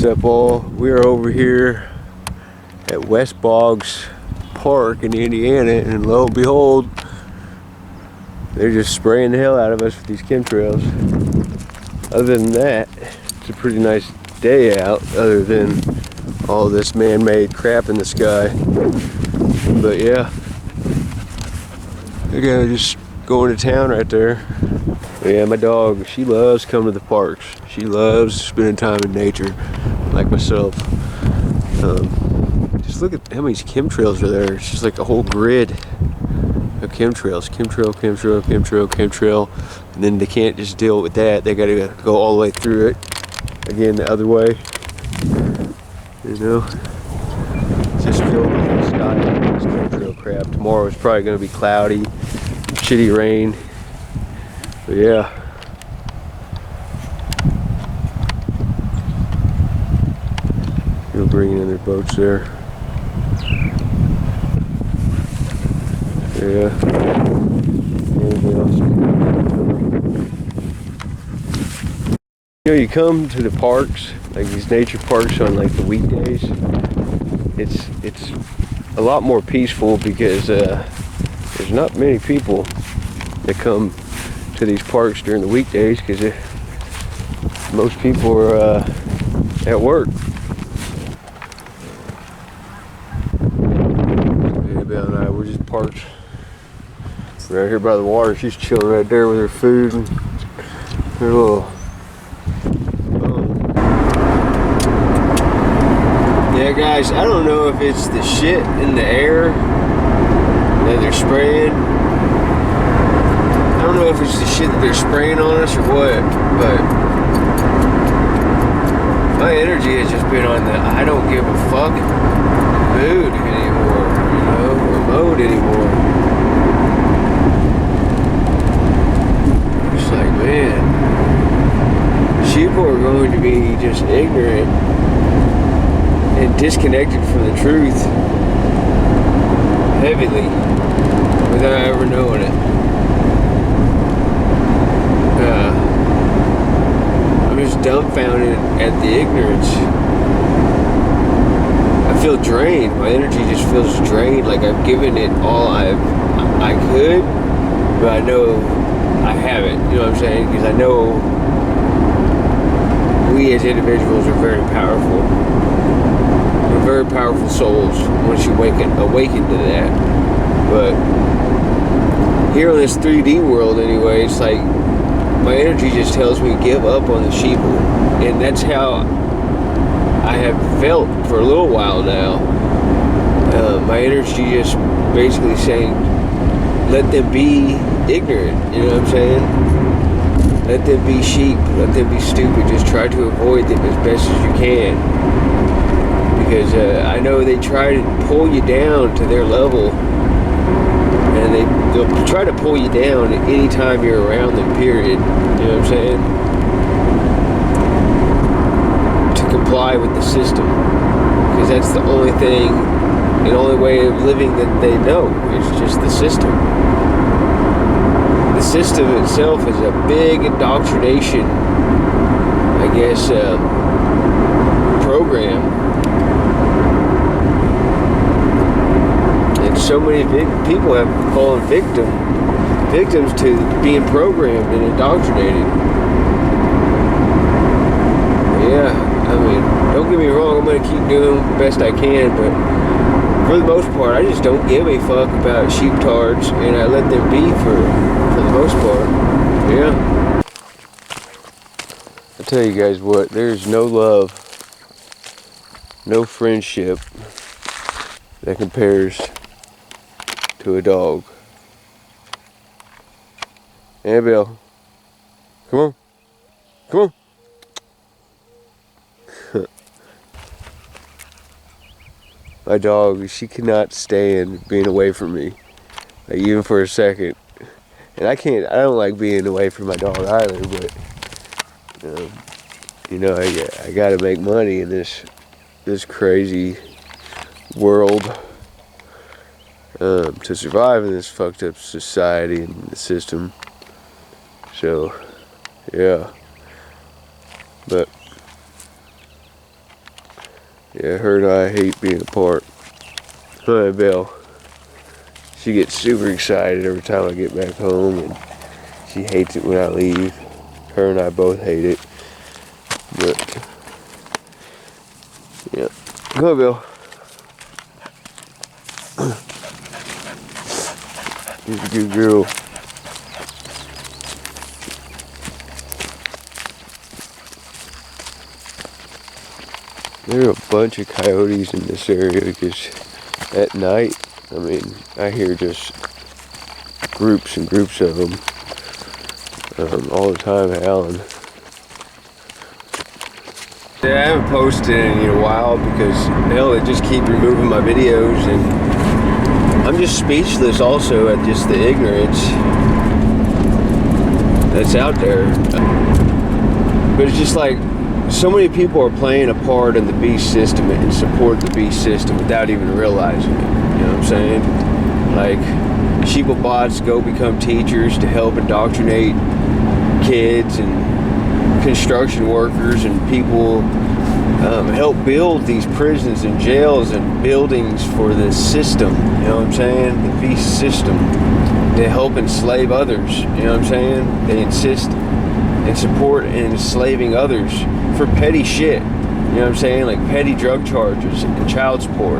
What's up, all? We're over here at West Boggs Park in Indiana, and lo and behold, they're just spraying the hell out of us with these chemtrails. Other than that, it's a pretty nice day out, other than all this man-made crap in the sky. But yeah, they're gonna just going to town right there. But yeah, my dog, she loves coming to the parks. She loves spending time in nature, like myself. Just look at how many chemtrails are there. It's just like a whole grid of chemtrails. Chemtrail, chemtrail, chemtrail, chemtrail. And then they can't just deal with that. They gotta go all the way through it. Again, the other way. You know? Just filled with the sky with this chemtrail crap. Tomorrow is probably gonna be cloudy, shitty rain. But yeah. They're bringing in their boats there. Yeah. You know, you come to the parks, like these nature parks on like the weekdays. It's a lot more peaceful because there's not many people that come to these parks during the weekdays, because most people are at work. Annabelle and I, we're just parked right here by the water. She's chilling right there with her food and her little Yeah, guys, I don't know if it's the shit in the air that they're spraying. I don't know if it's the shit that they're spraying on us or what, but my energy has just been on the I don't give a fuck mood anymore, you know, or mode anymore. It's like, man, people are going to be just ignorant and disconnected from the truth heavily without ever knowing it. I'm just dumbfounded at the ignorance. I feel drained. My energy just feels drained, like I've given it all I could, but I know I haven't. You know what I'm saying? Because I know we as individuals are very powerful. We're very powerful souls once you awaken to that. But here in this 3D world anyway, it's like my energy just tells me give up on the sheeple. And that's how I have felt for a little while now. My energy just basically saying let them be ignorant, you know what I'm saying? Let them be sheep, let them be stupid, just try to avoid them as best as you can. Because I know they try to pull you down to their level, and they'll try to pull you down anytime you're around them, period. You know what I'm saying? To comply with the system. Because that's the only thing, the only way of living that they know is just the system. The system itself is a big indoctrination, I guess, program. And so many people have fallen victims to being programmed and indoctrinated. Yeah, I mean, don't get me wrong, I'm going to keep doing the best I can, but for the most part, I just don't give a fuck about sheeptards, and I let them be for the most part. Yeah. I tell you guys what, there's no love, no friendship that compares to a dog. Annabelle, come on, come on. My dog, she cannot stand being away from me, like even for a second. And I don't like being away from my dog either, but you know, I gotta make money in this crazy world to survive in this fucked up society and the system. So yeah, but Yeah, her and I hate being apart. Hi, Belle. She gets super excited every time I get back home, and she hates it when I leave. Her and I both hate it. But, yeah. Go, Belle. She's a good girl. There are a bunch of coyotes in this area because at night, I mean, I hear just groups and groups of them all the time howling. Yeah, I haven't posted in a while because hell, they just keep removing my videos, and I'm just speechless also at just the ignorance that's out there. But it's just like so many people are playing a part in the beast system and support the beast system without even realizing it. You know what I'm saying? Like, sheeple bots go become teachers to help indoctrinate kids and construction workers and people, help build these prisons and jails and buildings for the system. You know what I'm saying? The beast system. They help enslave others. You know what I'm saying? They insist and support in enslaving others for petty shit. You know what I'm saying? Like petty drug charges and child support.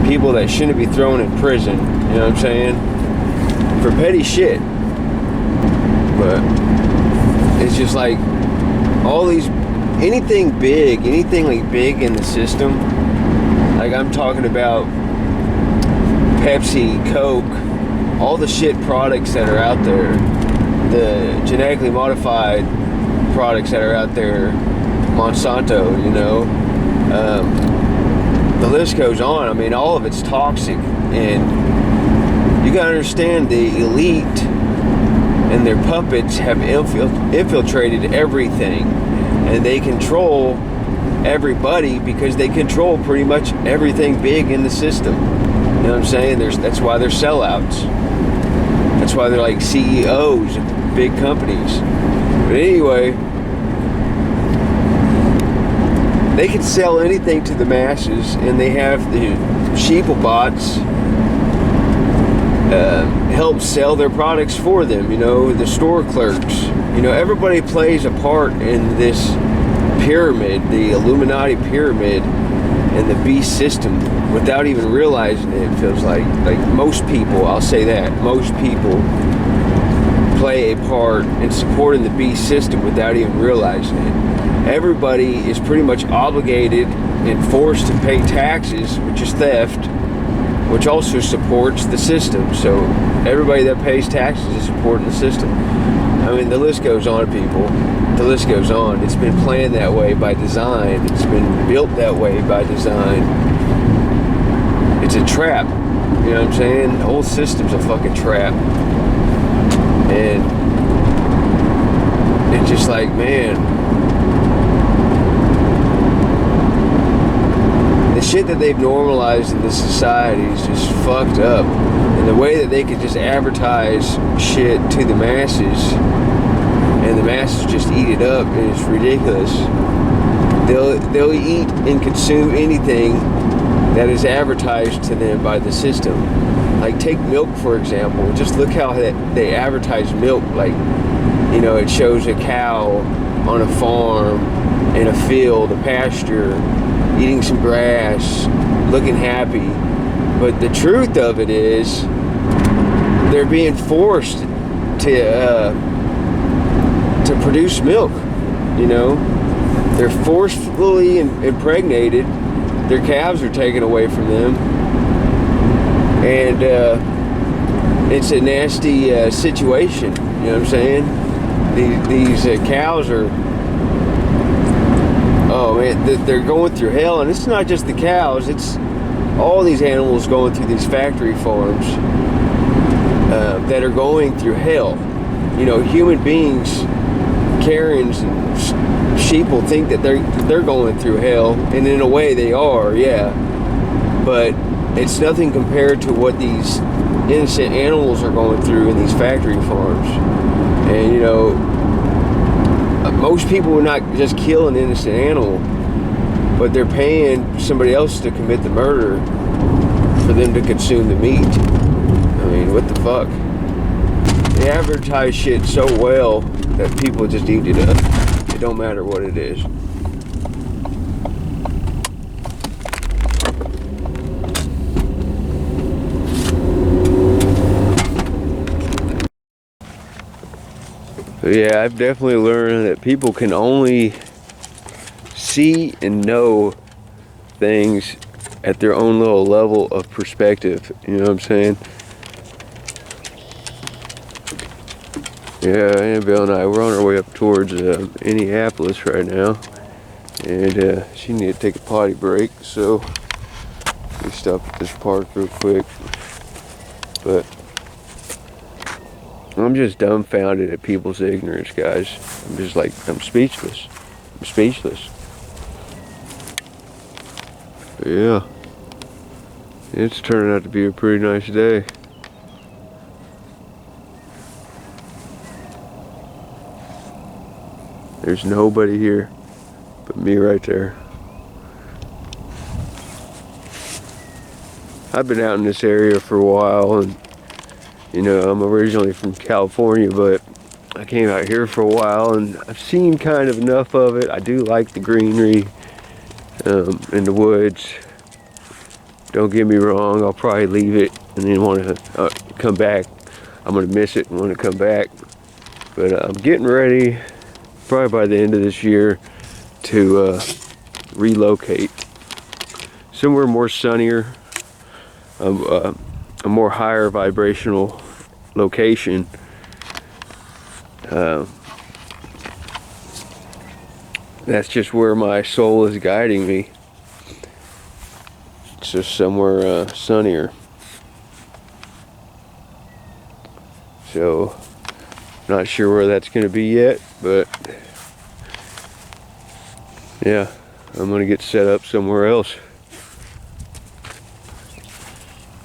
People that shouldn't be thrown in prison. You know what I'm saying? For petty shit. But it's just like all these, anything like big in the system. Like I'm talking about Pepsi, Coke, all the shit products that are out there, the genetically modified products that are out there, Monsanto, you know, the list goes on. I mean, all of it's toxic, and you gotta understand the elite and their puppets have infiltrated everything, and they control everybody because they control pretty much everything big in the system. You know what I'm saying? That's why they're sellouts. That's why they're like CEOs of big companies. But anyway, they can sell anything to the masses, and they have the sheeple bots help sell their products for them. You know, the store clerks. You know, everybody plays a part in this pyramid, the Illuminati pyramid, and the beast system without even realizing it. It feels like most people, I'll say that, most people play a part in supporting the beast system without even realizing it. Everybody is pretty much obligated and forced to pay taxes, which is theft, which also supports the system. So everybody that pays taxes is supporting the system. I mean, the list goes on, people. The list goes on. It's been planned that way by design. It's been built that way by design. It's a trap. You know what I'm saying? The whole system's a fucking trap. And it's just like, man, the shit that they've normalized in this society is just fucked up. And the way that they can just advertise shit to the masses, and the masses just eat it up, is ridiculous. They'll eat and consume anything that is advertised to them by the system. Like, take milk, for example. Just look how they advertise milk. Like, you know, it shows a cow on a farm, in a field, a pasture, eating some grass, looking happy. But the truth of it is, they're being forced to produce milk. You know, they're forcefully impregnated. Their calves are taken away from them, and it's a nasty situation. You know what I'm saying? These cows are, oh man, they're going through hell. And it's not just the cows, it's all these animals going through these factory farms that are going through hell. You know, human beings, Karens and sheeple, think that they're going through hell, and in a way they are, yeah. But it's nothing compared to what these innocent animals are going through in these factory farms. And you know, most people would not just kill an innocent animal. but they're paying somebody else to commit the murder for them to consume the meat. I mean, what the fuck? They advertise shit so well that people just eat it up. It don't matter what it is. But yeah, I've definitely learned that people can only see and know things at their own little level of perspective. You know what I'm saying? Yeah, Annabelle and I, we're on our way up towards Indianapolis right now. And she needed to take a potty break, so we stopped at this park real quick. But I'm just dumbfounded at people's ignorance, guys. I'm just like, I'm speechless. I'm speechless. But yeah, it's turning out to be a pretty nice day. There's nobody here but me right there. I've been out in this area for a while, and you know, I'm originally from California, but I came out here for a while and I've seen kind of enough of it. I do like the greenery in the woods. Don't get me wrong, I'll probably leave it and then want to come back. I'm going to miss it and want to come back. But I'm getting ready, probably by the end of this year, to relocate somewhere more sunnier, a more higher vibrational location. That's just where my soul is guiding me. It's just somewhere sunnier. So, not sure where that's going to be yet, but yeah, I'm going to get set up somewhere else.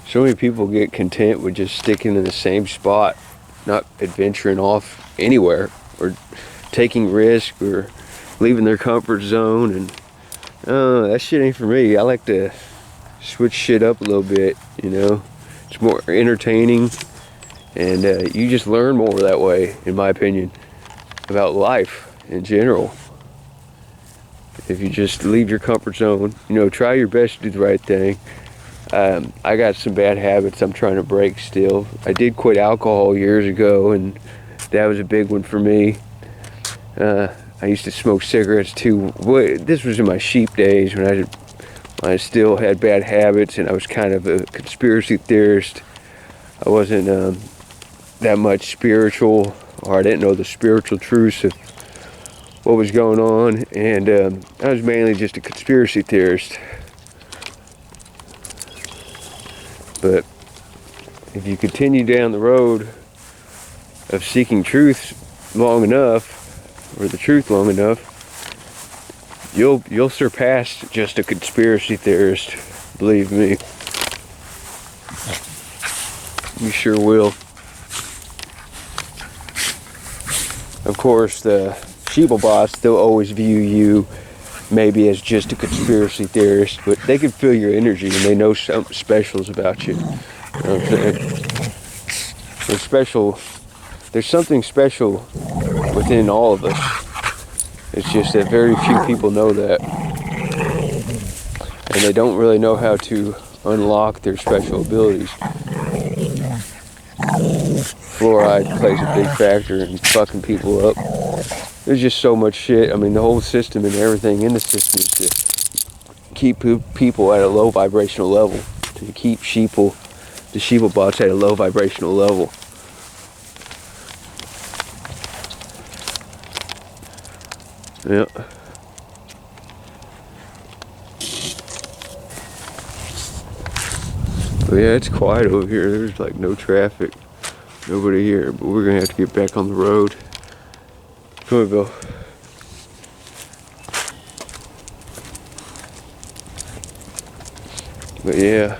So many people get content with just sticking in the same spot, not adventuring off anywhere, or taking risk, or leaving their comfort zone. And that shit ain't for me. I like to switch shit up a little bit, you know. It's more entertaining, and you just learn more that way, in my opinion, about life in general. If you just leave your comfort zone, you know, try your best to do the right thing. I got some bad habits I'm trying to break still. I did quit alcohol years ago, and that was a big one for me. I used to smoke cigarettes too. This was in my sheep days, when I still had bad habits, and I was kind of a conspiracy theorist. I wasn't that much spiritual, or I didn't know the spiritual truths of what was going on, and I was mainly just a conspiracy theorist. But if you continue down the road of seeking truth long enough, or the truth long enough, you'll surpass just a conspiracy theorist. Believe me, you sure will. Of course, the sheeple they'll always view you maybe as just a conspiracy theorist, but they can feel your energy and they know something special's about you. You know what I'm saying? There's something special within all of us. It's just that very few people know that. And they don't really know how to unlock their special abilities. Fluoride plays a big factor in fucking people up. There's just so much shit. I mean, the whole system and everything in the system is to keep people at a low vibrational level, to keep the sheeple bots at a low vibrational level. Yeah. But yeah, it's quiet over here. There's like no traffic, nobody here. But we're gonna have to get back on the road. Come on, Bill. But yeah,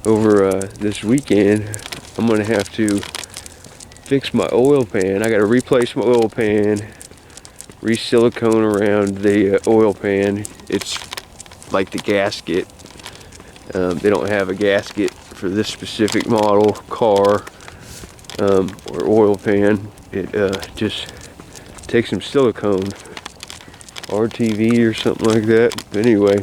over this weekend, I'm gonna have to fix my oil pan. I gotta replace my oil pan, re-silicone around the oil pan. It's like the gasket. They don't have a gasket for this specific model car or oil pan. It just takes some silicone, RTV or something like that. But anyway,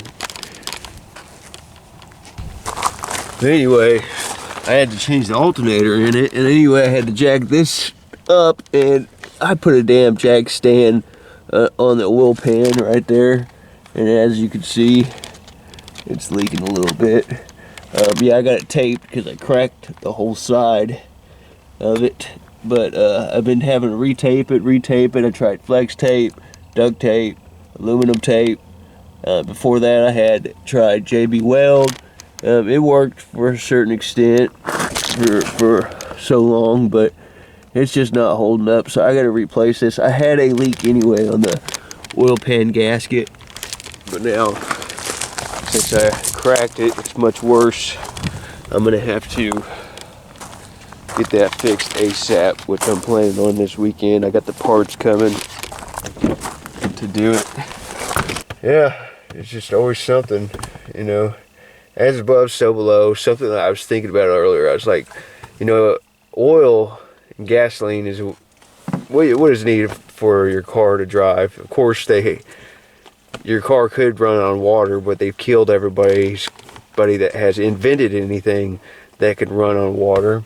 I had to change the alternator in it, and anyway, I had to jack this up, and I put a damn jack stand on the oil pan right there, and as you can see, it's leaking a little bit. Yeah, I got it taped because I cracked the whole side of it, but I've been having to retape it. I tried flex tape, duct tape, aluminum tape. Before that, I had tried JB Weld. It worked for a certain extent for so long, but it's just not holding up, so I got to replace this. I had a leak anyway on the oil pan gasket, but now since I cracked it, it's much worse. I'm gonna have to get that fixed ASAP, which I'm planning on this weekend. I got the parts coming to do it. Yeah, it's just always something, you know. As above, so below. Something that I was thinking about earlier. I was like, you know, oil and gasoline is what is needed for your car to drive. Of course, your car could run on water, but they've killed everybody that has invented anything that could run on water.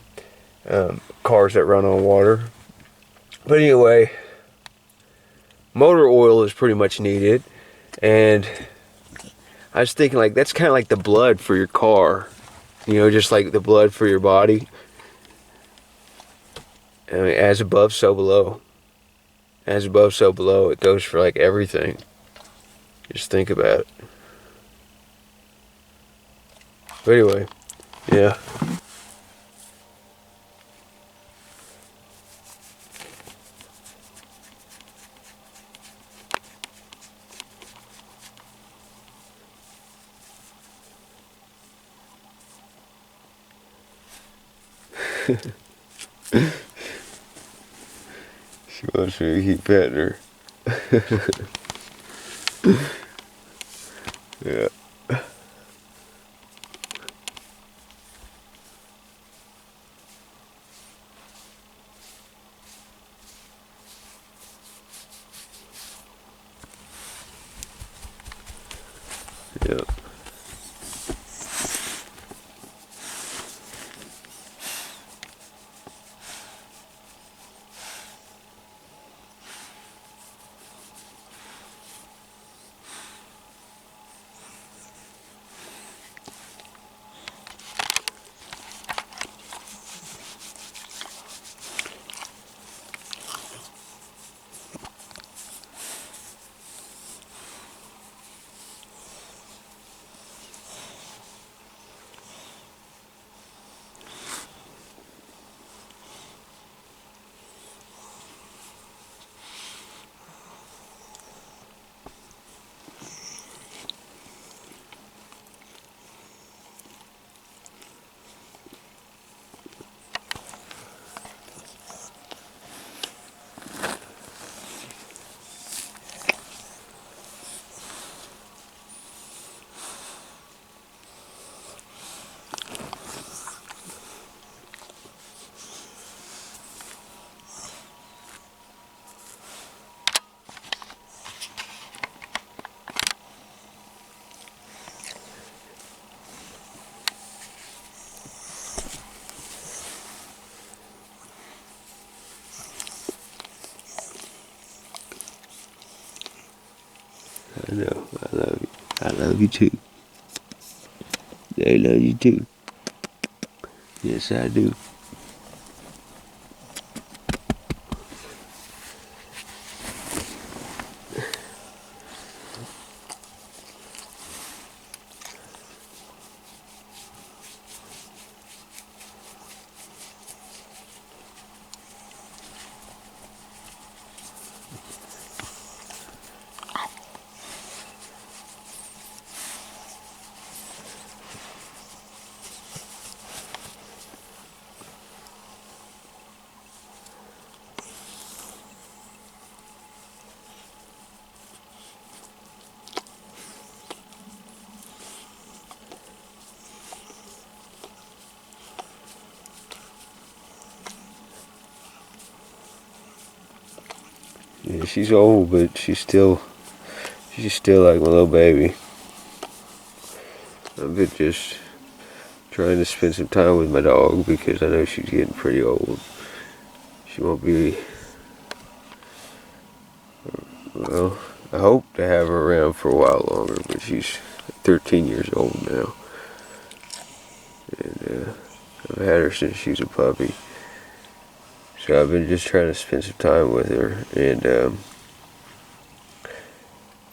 Cars that run on water. But anyway, motor oil is pretty much needed, and I was thinking, like, that's kind of like the blood for your car, you know, just like the blood for your body. I mean, as above, so below. As above, so below. It goes for like everything. Just think about it. But anyway, yeah. She wants me to keep petting her. Yeah. Yep. I know. I love you. I love you too. They love you too. Yes, I do. Yeah, she's old, but she's still like my little baby. I've been just trying to spend some time with my dog because I know she's getting pretty old. She won't be, well, I hope to have her around for a while longer, but she's 13 years old now. And I've had her since she's a puppy. So I've been just trying to spend some time with her and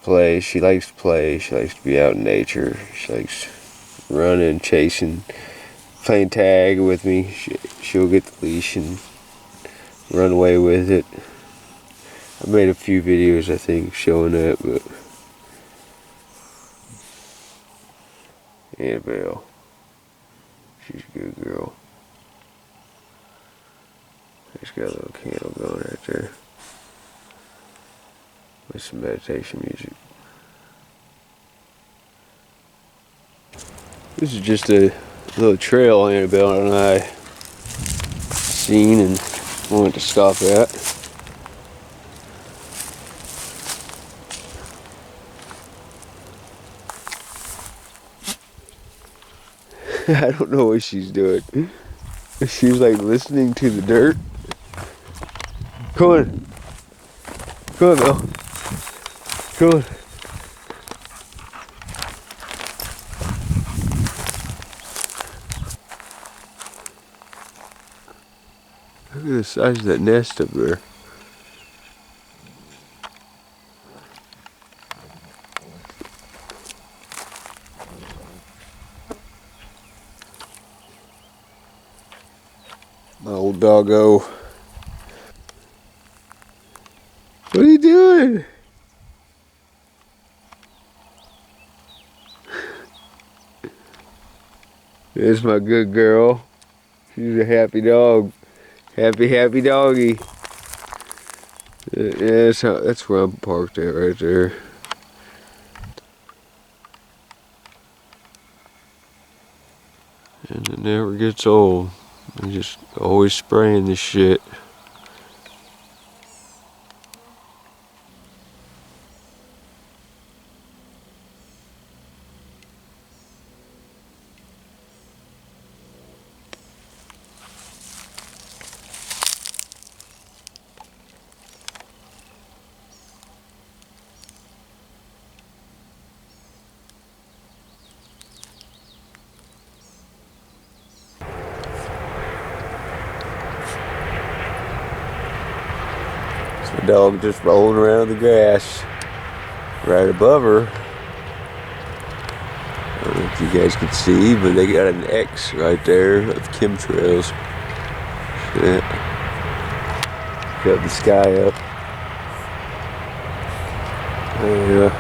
play. She likes to play. She likes to be out in nature. She likes running, chasing, playing tag with me. She'll get the leash and run away with it. I made a few videos, I think, showing that, but Annabelle, she's a good girl. She's got a little candle going right there with some meditation music. This is just a little trail Annabelle and I seen and wanted to stop at. I don't know what she's doing. She's like listening to the dirt. Come on. Come on, Bill. Come on. Look at the size of that nest up there. My old doggo. What are you doing? There's my good girl. She's a happy dog. Happy doggy. Yeah, that's where I'm parked at right there. And it never gets old. I'm just always spraying this shit. The dog just rolling around the grass right above her. I don't know if you guys can see, but they got an X right there of chemtrails. Yeah. Got the sky up. Yeah.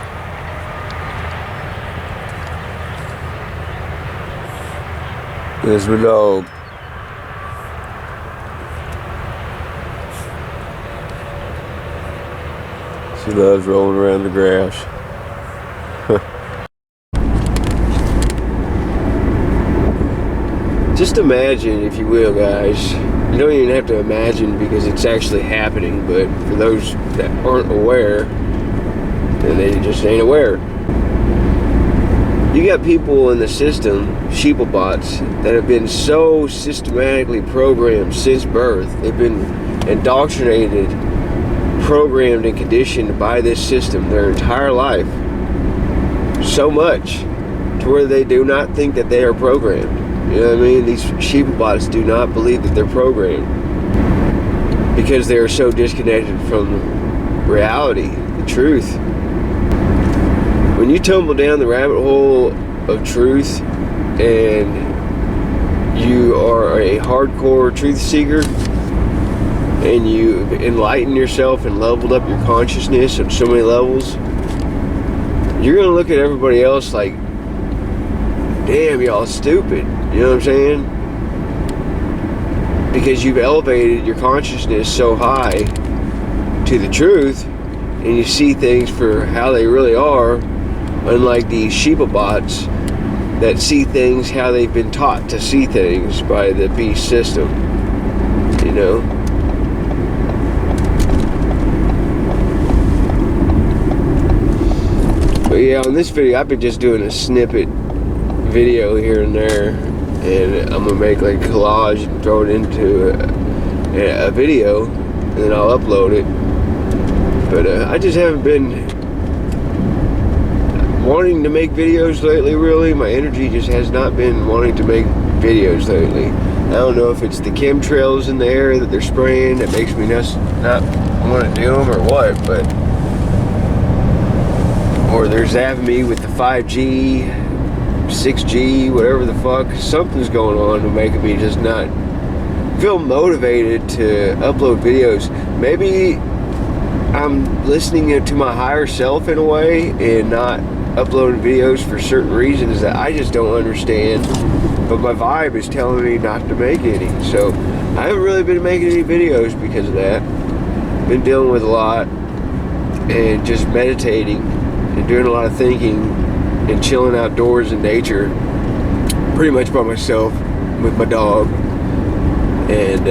There's my dog. She loves rolling around the grass. Just imagine, if you will, guys. You don't even have to imagine because it's actually happening, but for those that aren't aware, then they just ain't aware. You got people in the system, sheeplebots, that have been so systematically programmed since birth. They've been indoctrinated, programmed and conditioned by this system their entire life, so much to where they do not think that they are programmed. You know what I mean? These sheeplebots do not believe that they're programmed because they are so disconnected from reality, the truth. When you tumble down the rabbit hole of truth and you are a hardcore truth seeker and you enlighten yourself and leveled up your consciousness on so many levels, you're gonna look at everybody else like, damn, y'all stupid. You know what I'm saying? Because you've elevated your consciousness so high to the truth and you see things for how they really are, unlike these sheeplebots that see things how they've been taught to see things by the beast system. You know? yeah, on this video, I've been just doing a snippet video here and there, and I'm gonna make like a collage and throw it into a video, and then I'll upload it. But I just haven't been wanting to make videos lately, really. My energy just has not been wanting to make videos lately. I don't know if it's the chemtrails in the air that they're spraying that makes me not want to do them or what, but or they're zapping me with the 5G, 6G, whatever the fuck. Something's going on to making me just not feel motivated to upload videos. Maybe I'm listening to my higher self in a way and not uploading videos for certain reasons that I just don't understand, but my vibe is telling me not to make any. So I haven't really been making any videos because of that. Been dealing with a lot and just meditating and doing a lot of thinking and chilling outdoors in nature, pretty much by myself with my dog, and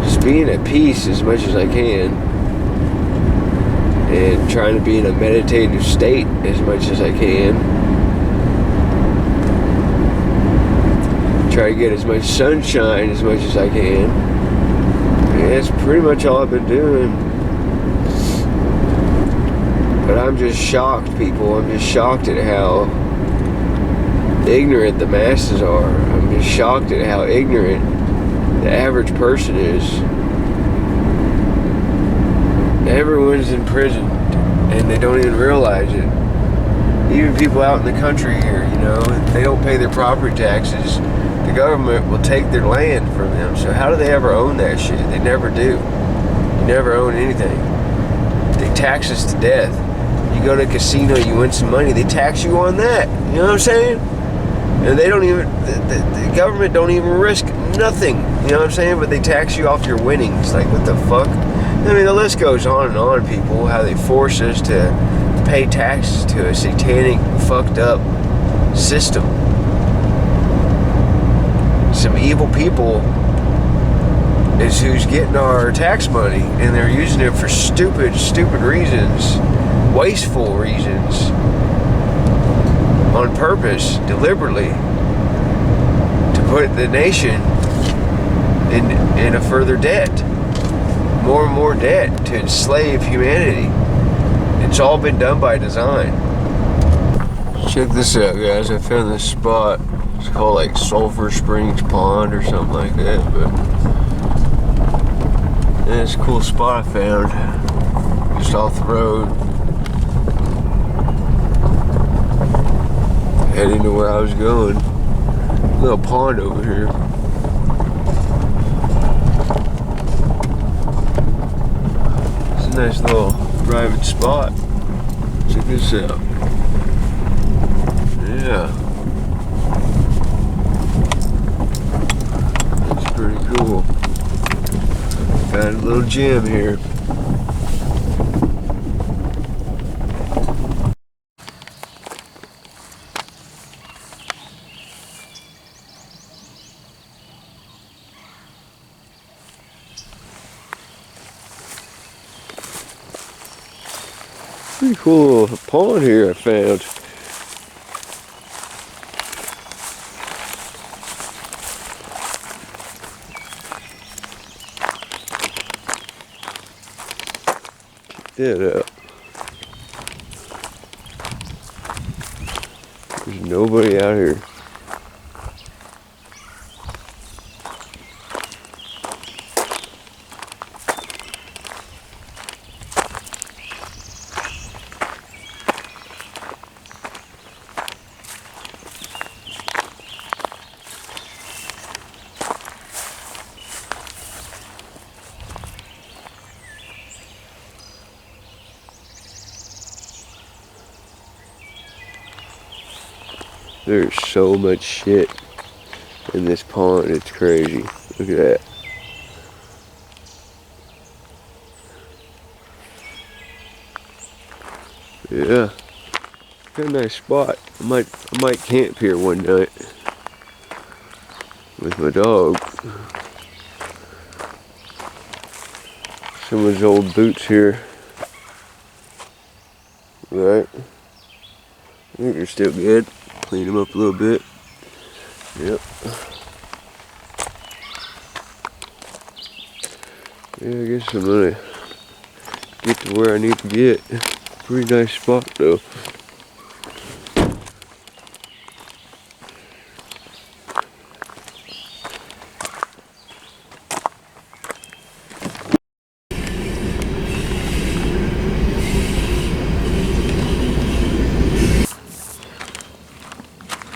just being at peace as much as I can, and trying to be in a meditative state as much as I can. Try to get as much sunshine as much as I can. And that's pretty much all I've been doing. But I'm just shocked, people. I'm just shocked at how ignorant the masses are. I'm just shocked at how ignorant the average person is. Everyone's in prison and they don't even realize it. Even people out in the country here, you know, they don't pay their property taxes. The government will take their land from them. So how do they ever own that shit? They never do. You never own anything. They tax us to death. You go to a casino, you win some money, they tax you on that. You know what I'm saying? And they don't even, the government don't even risk nothing. You know what I'm saying? But they tax you off your winnings. Like, what the fuck? I mean, the list goes on, people. How they force us to pay taxes to a satanic, fucked up system. Some evil people is who's getting our tax money, and they're using it for stupid reasons, wasteful reasons, on purpose, deliberately, to put the nation in a further debt, more and more debt, to enslave humanity. It's all been done by design. Check this out, guys. I found this spot. It's called like Sulphur Springs Pond or something like that, but yeah, it's a cool spot I found just off the road, heading to where I was going. Little pond over here. It's a nice little private spot. Check this out. Yeah. That's pretty cool. Found a little gym here. Pretty cool little pond here I found. Check that out. There's nobody out here. There's so much shit in this pond, it's crazy. Look at that. Yeah, got a nice spot. I might camp here one night with my dog. Some of his old boots here, right? I think they're still good. Clean them up a little bit. Yep. Yeah, I guess I'm gonna get to where I need to get. Pretty nice spot though.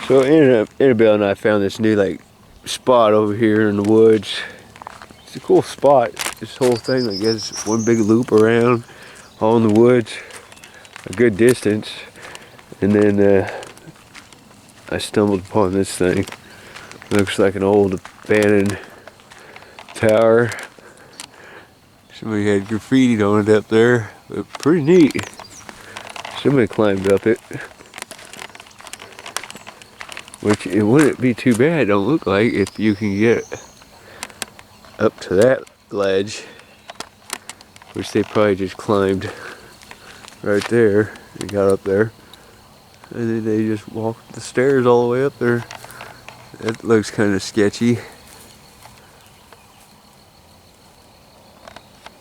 So Annabelle and I found this new like spot over here in the woods. It's a cool spot. This whole thing, I guess, one big loop around, all in the woods, a good distance. And then I stumbled upon this thing. Looks like an old abandoned tower. Somebody had graffiti on it up there, but pretty neat. Somebody climbed up it. Which it wouldn't be too bad, don't look like, if you can get up to that ledge. Which they probably just climbed right there and got up there. And then they just walked the stairs all the way up there. That looks kind of sketchy.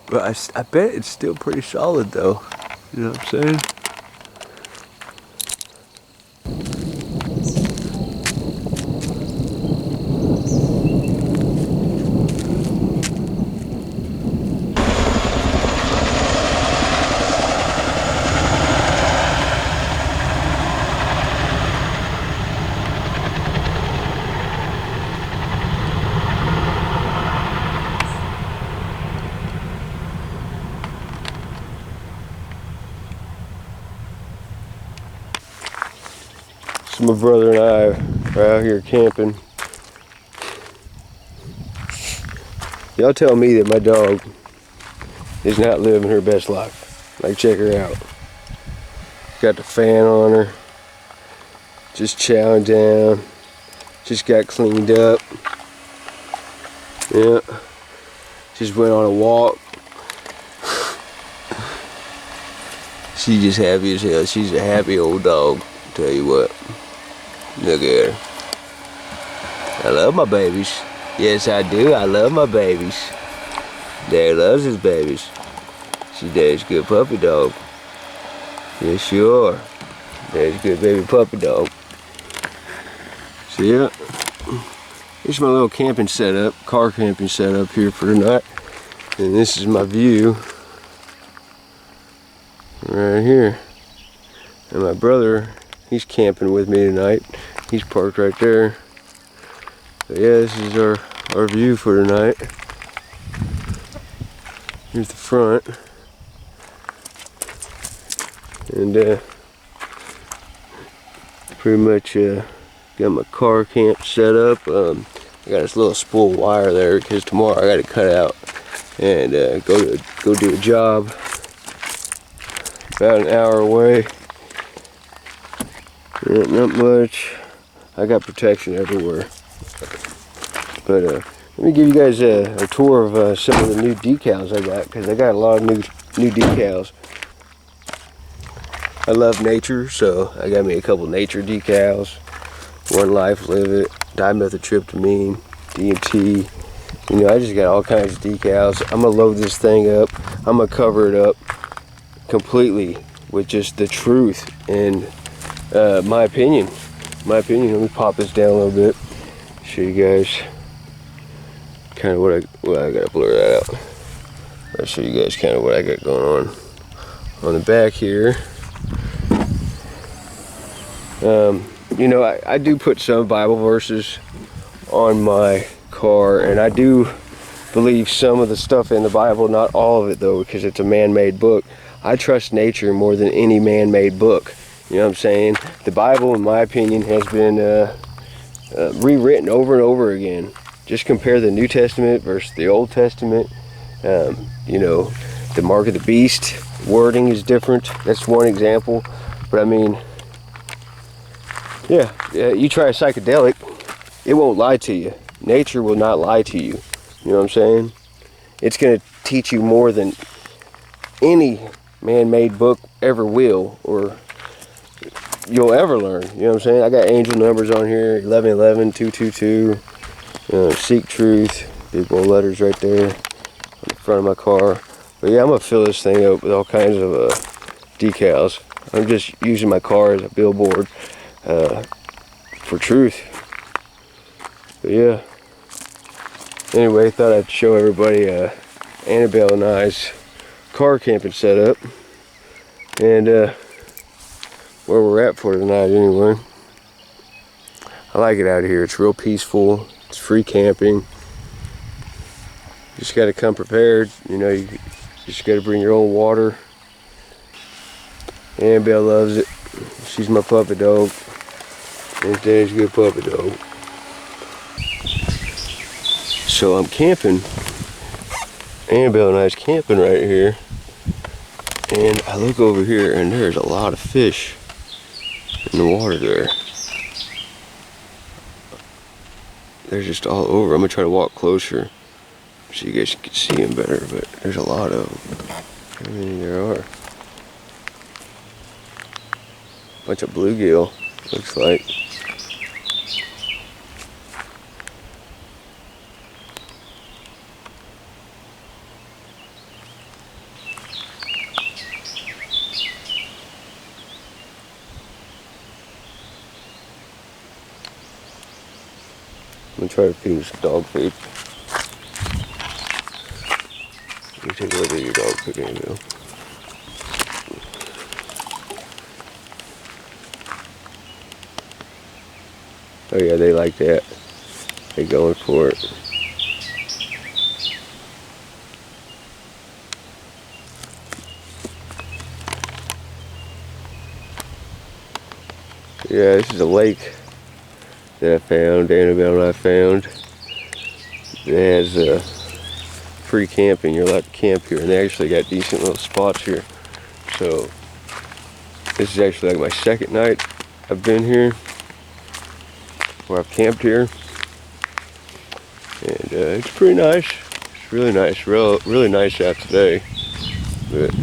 But I bet it's still pretty solid though. You know what I'm saying? So my brother and I are out here camping. Y'all tell me that my dog is not living her best life. Like, check her out. Got the fan on her. Just chowing down. Just got cleaned up. Yeah. Just went on a walk. She's just happy as hell. She's a happy old dog. Tell you what. Look at her. I love my babies. Yes, I do. I love my babies. Daddy loves his babies. She's Daddy's good puppy dog. Yes, you are. Daddy's good baby puppy dog. So yeah, this is my little camping setup, car camping setup here for tonight. And this is my view right here. And my brother, he's camping with me tonight. He's parked right there. But yeah, this is our view for tonight. Here's the front. And pretty much got my car camp set up. I got this little spool wire there because tomorrow I got to cut out and go do a job about an hour away. Not much. I got protection everywhere. But let me give you guys a tour of some of the new decals I got, because I got a lot of new decals. I love nature, so I got me a couple nature decals. One Life, Live It, dimethyltryptamine, DMT. You know, I just got all kinds of decals. I'm gonna load this thing up. I'm gonna cover it up completely with just the truth and my opinion. Let me pop this down a little bit. Show you guys kind of what I gotta blur that out. I'll show you guys kind of what I got going on the back here. You know, I do put some Bible verses on my car, and I do believe some of the stuff in the Bible, not all of it though, because it's a man-made book. I trust nature more than any man-made book. You know what I'm saying? The Bible, in my opinion, has been rewritten over and over again. Just compare the New Testament versus the Old Testament. You know, the mark of the beast wording is different. That's one example. But I mean, yeah, you try a psychedelic, it won't lie to you. Nature will not lie to you. You know what I'm saying? It's going to teach you more than any man-made book ever will, or you'll ever learn. You know what I'm saying? I got angel numbers on here, 1111, 222. Seek truth, big bold letters right there on the front of my car. But yeah, I'm gonna fill this thing up with all kinds of decals. I'm just using my car as a billboard for truth. But yeah, anyway, thought I'd show everybody Annabelle and I's car camping setup, and where we're at for tonight anyway. I like it out here. It's real peaceful. It's free camping. You just got to come prepared. You know, you just got to bring your own water. Annabelle loves it. She's my puppy dog. And Daddy's a good puppy dog. So I'm camping. Annabelle and I's camping right here. And I look over here and there's a lot of fish in the water there. They're just all over. I'm gonna try to walk closer so you guys can see them better, but there's a lot of them. How many there are? Bunch of bluegill, looks like. I'm gonna try to feed some dog food. Let me take a look at your dog food, Annabelle. Oh yeah, they like that. They going for it. Yeah, this is a lake that I found, Annabelle and I found. It has free camping. You're allowed to camp here, and they actually got decent little spots here. So this is actually like my second night I've been here, where I've camped here, and it's pretty nice. It's really nice, really nice out today. But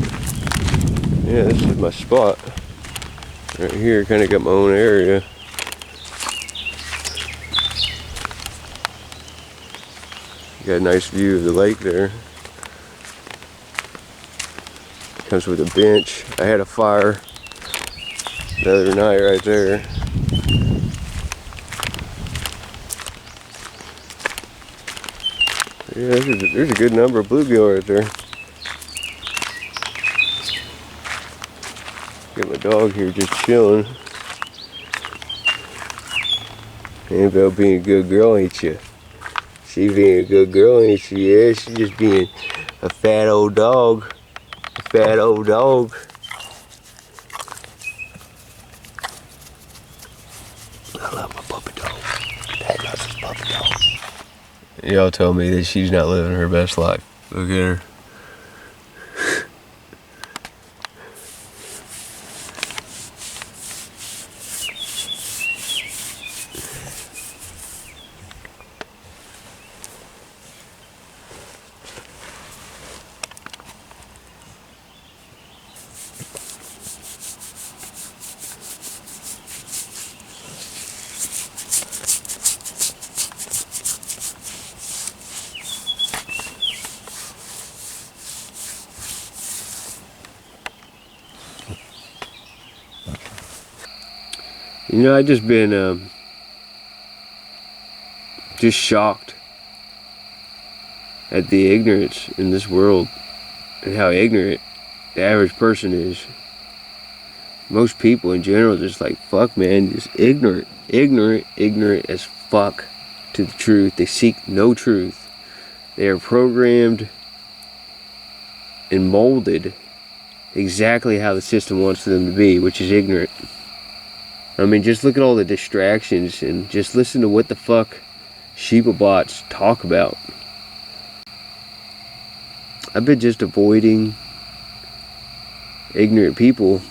yeah, this is my spot right here. Kind of got my own area. Got a nice view of the lake there. Comes with a bench. I had a fire the other night right there. Yeah, there's a good number of bluegill right there. Got my dog here just chilling. Annabelle being a good girl, ain't you? She being a good girl, ain't she? Yeah, she just being a fat old dog. A fat old dog. I love my puppy dog. Dad loves his puppy dog. Y'all tell me that she's not living her best life. Look at her. You know, I just been just shocked at the ignorance in this world and how ignorant the average person is. Most people in general just like, fuck man, just ignorant as fuck to the truth. They seek no truth. They are programmed and molded exactly how the system wants them to be, which is ignorant. I mean, just look at all the distractions and just listen to what the fuck Sheba bots talk about. I've been just avoiding ignorant people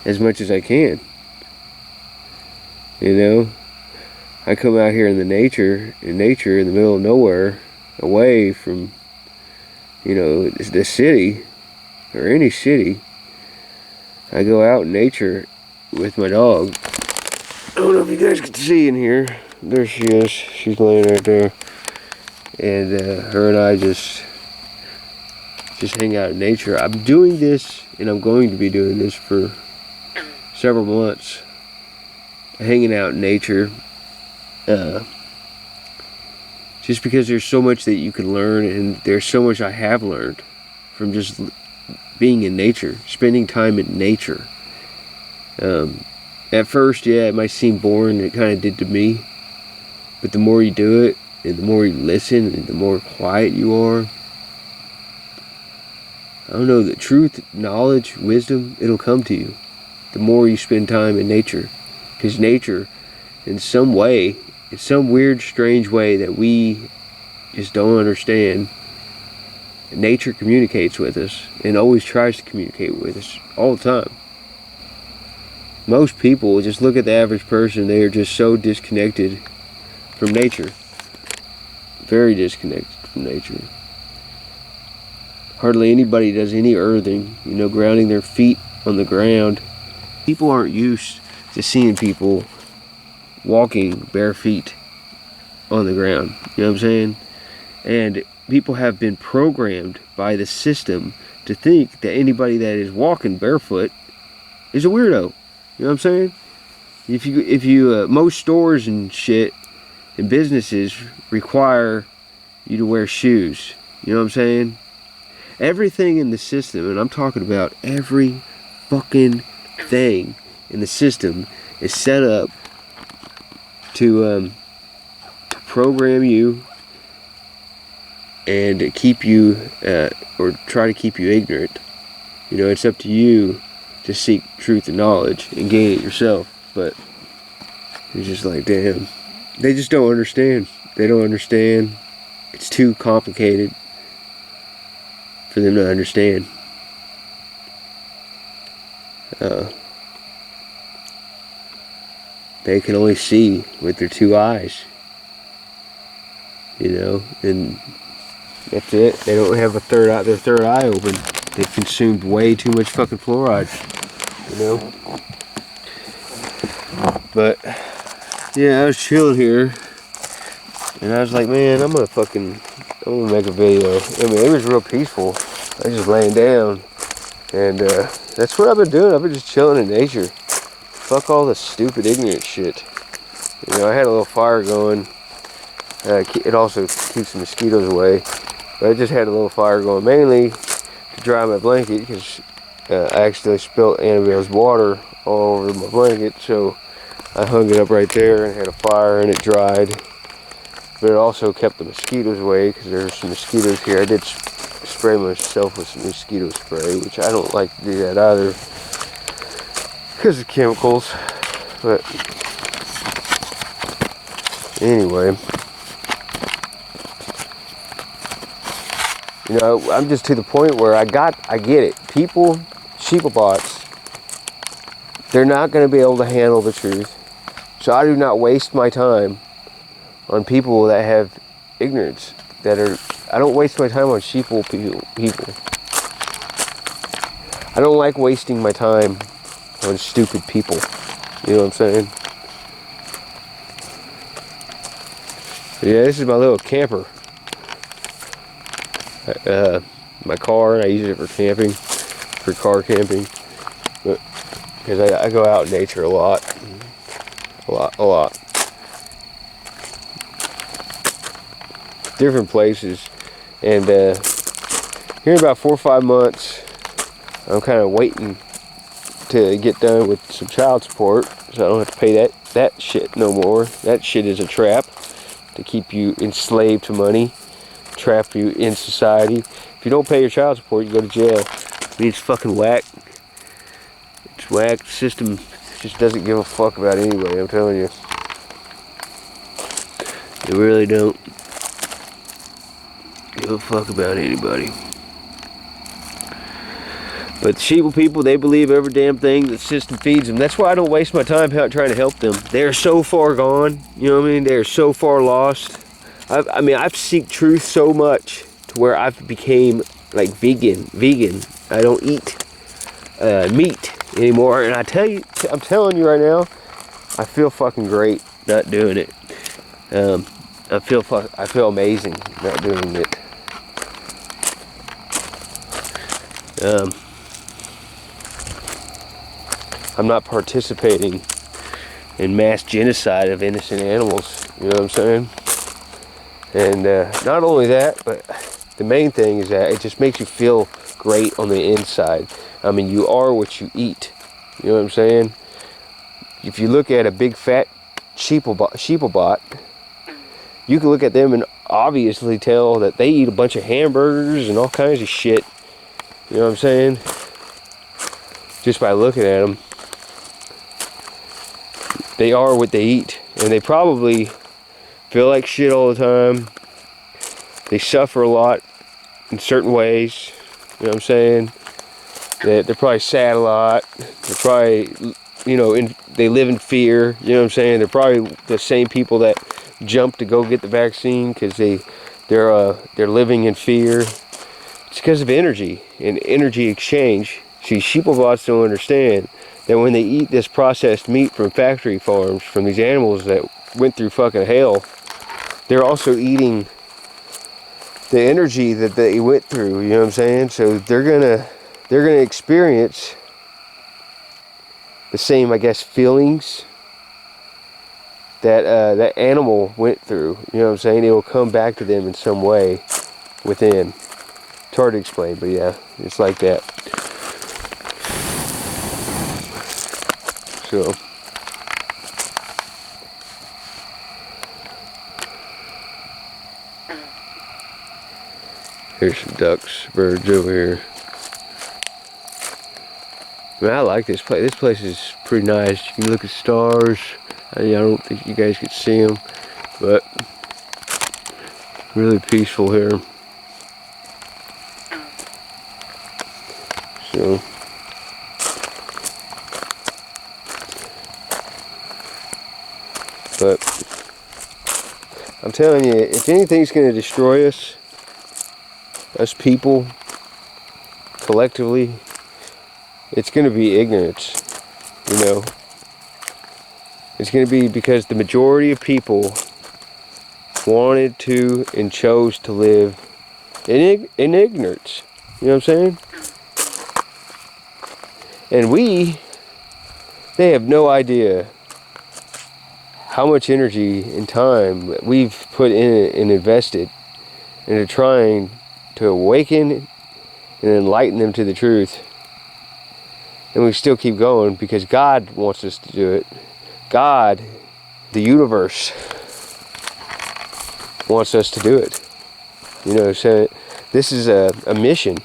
as much as I can. You know, I come out here in nature in the middle of nowhere, away from, you know, the city or any city. I go out in nature with my dog. I don't know if you guys can see in here. There she is. She's laying right there. And her and I just hang out in nature. I'm doing this, and I'm going to be doing this for several months. Hanging out in nature. Just because there's so much that you can learn, and there's so much I have learned from just being in nature, spending time in nature. At first, yeah, it might seem boring. It kind of did to me. But the more you do it, and the more you listen, and the more quiet you are, I don't know, the truth, knowledge, wisdom, it'll come to you. The more you spend time in nature. Because nature, in some way, in some weird, strange way that we just don't understand, nature communicates with us, and always tries to communicate with us all the time. Most people, just look at the average person, they are just so disconnected from nature. Very disconnected from nature. Hardly anybody does any earthing, grounding their feet on the ground. People aren't used to seeing people walking bare feet on the ground. You know what I'm saying? And people have been programmed by the system to think that anybody that is walking barefoot is a weirdo. You know what I'm saying? If you most stores and shit and businesses require you to wear shoes. You know what I'm saying? Everything in the system, and I'm talking about every fucking thing in the system, is set up to program you and to keep you, or try to keep you ignorant. It's up to you to seek truth and knowledge and gain it yourself. But it's just like, damn, they just don't understand. They don't understand. It's too complicated for them to understand. They can only see with their two eyes, and that's it. They don't have their third eye open. They've consumed way too much fucking fluoride, But yeah, I was chilling here, and I was like, man, I'm gonna make a video. I mean, it was real peaceful. I was just laying down, and that's what I've been doing. I've been just chilling in nature. Fuck all the stupid, ignorant shit. I had a little fire going. It also keeps the mosquitoes away. But I just had a little fire going, mainly to dry my blanket, because I accidentally spilled Annabelle's water all over my blanket. So I hung it up right there and had a fire, and it dried. But it also kept the mosquitoes away, because there's some mosquitoes here. I did spray myself with some mosquito spray, which I don't like to do that either, because of chemicals. But anyway, I'm just to the point where I get it. People, sheeple-bots, they're not going to be able to handle the truth. So I do not waste my time on people that have ignorance. I don't waste my time on sheeple people. I don't like wasting my time on stupid people. You know what I'm saying? Yeah, this is my little camper. My car, and I use it for camping, for car camping. Because I go out in nature a lot. A lot. Different places. And here in about 4 or 5 months, I'm kind of waiting to get done with some child support, so I don't have to pay that shit no more. That shit is a trap to keep you enslaved to money, trap you in society. If you don't pay your child support, you go to jail. I mean, it's fucking whack. It's whack. The system just doesn't give a fuck about anybody, I'm telling you. They really don't give a fuck about anybody. But the sheeple people, they believe every damn thing the system feeds them. That's why I don't waste my time out trying to help them. They are so far gone. You know what I mean? They are so far lost. I've seeked truth so much to where I've became like vegan. I don't eat meat anymore. And I'm telling you right now, I feel fucking great not doing it. I feel amazing not doing it. I'm not participating in mass genocide of innocent animals. You know what I'm saying? And not only that, but the main thing is that it just makes you feel great on the inside. I mean, you are what you eat. You know what I'm saying? If you look at a big fat sheeplebot, you can look at them and obviously tell that they eat a bunch of hamburgers and all kinds of shit. You know what I'm saying? Just by looking at them. They are what they eat. And they probably feel like shit all the time. They suffer a lot in certain ways. You know what I'm saying? They're probably sad a lot. They're probably, you know, they live in fear. You know what I'm saying? They're probably the same people that jump to go get the vaccine because they're living in fear. It's because of energy and energy exchange. See, sheeplebots don't understand that when they eat this processed meat from factory farms, from these animals that went through fucking hell, they're also eating the energy that they went through. You know what I'm saying? So they're gonna experience the same, I guess, feelings that that animal went through. You know what I'm saying? It will come back to them in some way within. It's hard to explain, but yeah, it's like that. So here's some ducks, birds over here. Man, I like this place. This place is pretty nice. You can look at stars. I don't think you guys could see them, but really peaceful here. So but I'm telling you, if anything's going to destroy us people, collectively, it's going to be ignorance, you know. It's going to be because the majority of people wanted to and chose to live in ignorance. You know what I'm saying? And they have no idea how much energy and time that we've put in it and invested into trying to awaken and enlighten them to the truth. And we still keep going because God wants us to do it. God, the universe, wants us to do it. You know, so this is a mission,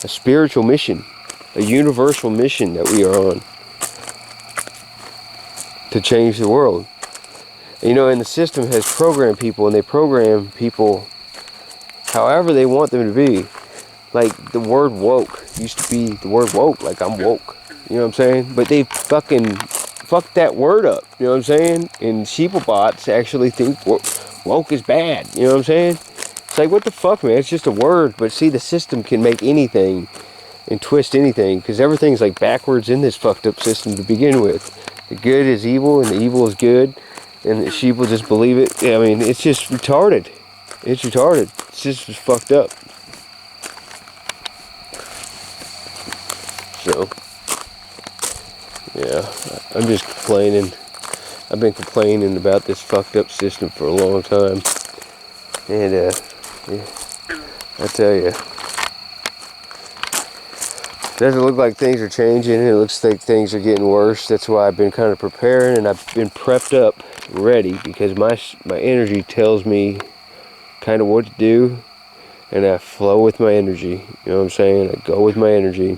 a spiritual mission, a universal mission that we are on to change the world. You know, and the system has programmed people, and they program people however they want them to be. Like the word woke used to be the word woke, like I'm woke. You know what I'm saying? But they fucking fucked that word up. You know what I'm saying? And sheeplebots actually think woke is bad. You know what I'm saying? It's like, what the fuck, man? It's just a word. But see, the system can make anything and twist anything, because everything's like backwards in this fucked up system to begin with. The good is evil and the evil is good, and the sheep will just believe it. I mean, it's just retarded. It's retarded. It's just fucked up. So, yeah, I'm just complaining. I've been complaining about this fucked up system for a long time. And, yeah, I tell you, it doesn't look like things are changing. It looks like things are getting worse. That's why I've been kind of preparing, and I've been prepped up, ready, because my energy tells me kind of what to do, and I flow with my energy. You know what I'm saying? I go with my energy.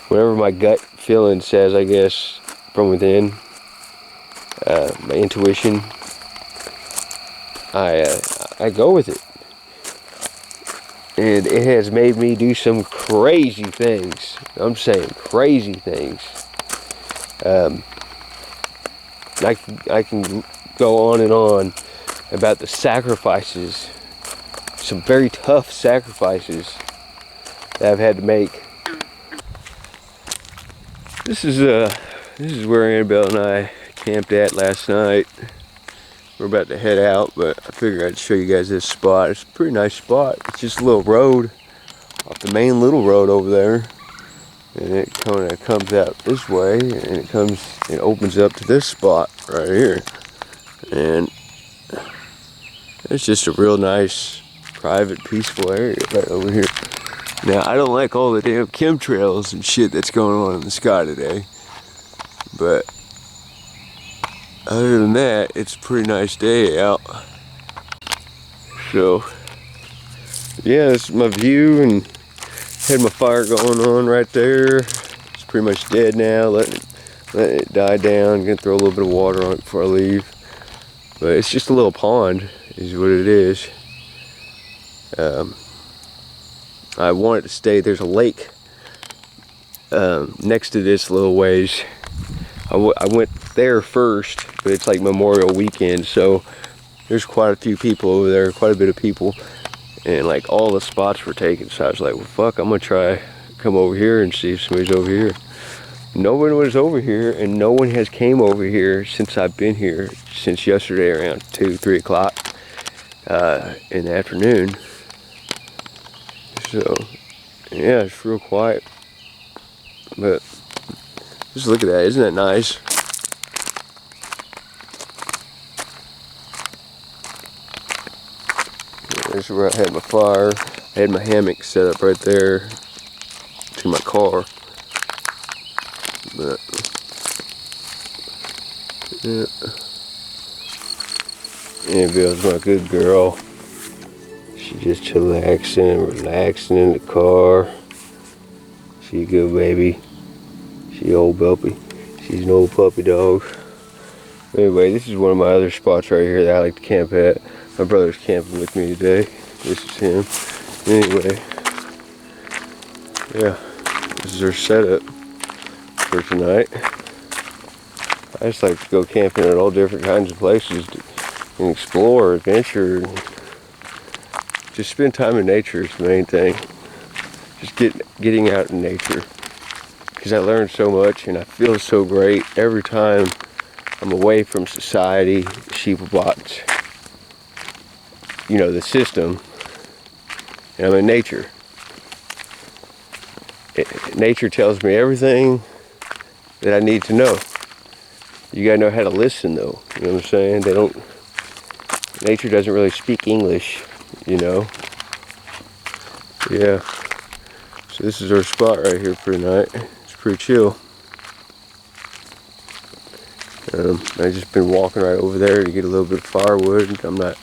Whatever my gut feeling says, I guess, from within, my intuition, I go with it. And it has made me do some crazy things. I'm saying crazy things. I can go on and on about the sacrifices, some very tough sacrifices that I've had to make. This is where Annabelle and I camped at last night. We're about to head out, but I figured I'd show you guys this spot. It's a pretty nice spot. It's just a little road off the main little road over there, and it kind of comes out this way, and it opens up to this spot right here, and it's just a real nice, private, peaceful area right over here. Now, I don't like all the damn chemtrails and shit that's going on in the sky today, but other than that, it's a pretty nice day out. So, yeah, this is my view, and had my fire going on right there. It's pretty much dead now. Letting it die down. Gonna throw a little bit of water on it before I leave. But it's just a little pond, is what it is. I want it to stay. There's a lake next to this little ways. I went there first, but it's like Memorial Weekend, so there's quite a few people over there, quite a bit of people, and like all the spots were taken. So I was like, well, fuck, I'm gonna try come over here and see if somebody's over here. No one was over here, and no one has came over here since I've been here, since yesterday around 2-3 o'clock in the afternoon. So yeah, it's real quiet, but just look at that. Isn't that nice? There's where I had my fire. I had my hammock set up right there to my car. But yeah, Annabelle's my good girl. She just chillaxing and relaxing in the car. She a good baby. She old puppy. She's an old puppy dog. Anyway, this is one of my other spots right here that I like to camp at. My brother's camping with me today. This is him. Anyway, yeah, this is our setup for tonight. I just like to go camping at all different kinds of places and explore, adventure, and just spend time in nature is the main thing. Just getting out in nature. Because I learned so much and I feel so great every time I'm away from society, the sheep box, you know, the system, and I'm in nature. Nature tells me everything that I need to know. You gotta know how to listen though, you know what I'm saying? Nature doesn't really speak English, you know? Yeah. So this is our spot right here for tonight. It's pretty chill. I've just been walking right over there to get a little bit of firewood. I'm not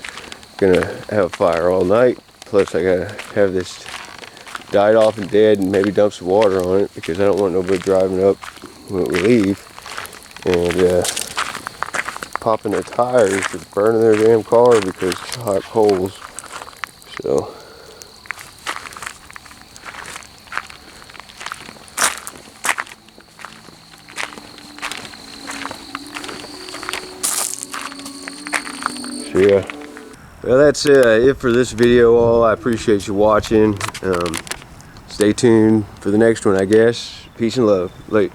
gonna have a fire all night. Plus I gotta have this died off and dead and maybe dump some water on it because I don't want nobody driving up when we leave and popping their tires or burning their damn car because it's hot coals. So yeah. Well, that's it for this video all. I appreciate you watching. Stay tuned for the next one, I guess. Peace and love. Later.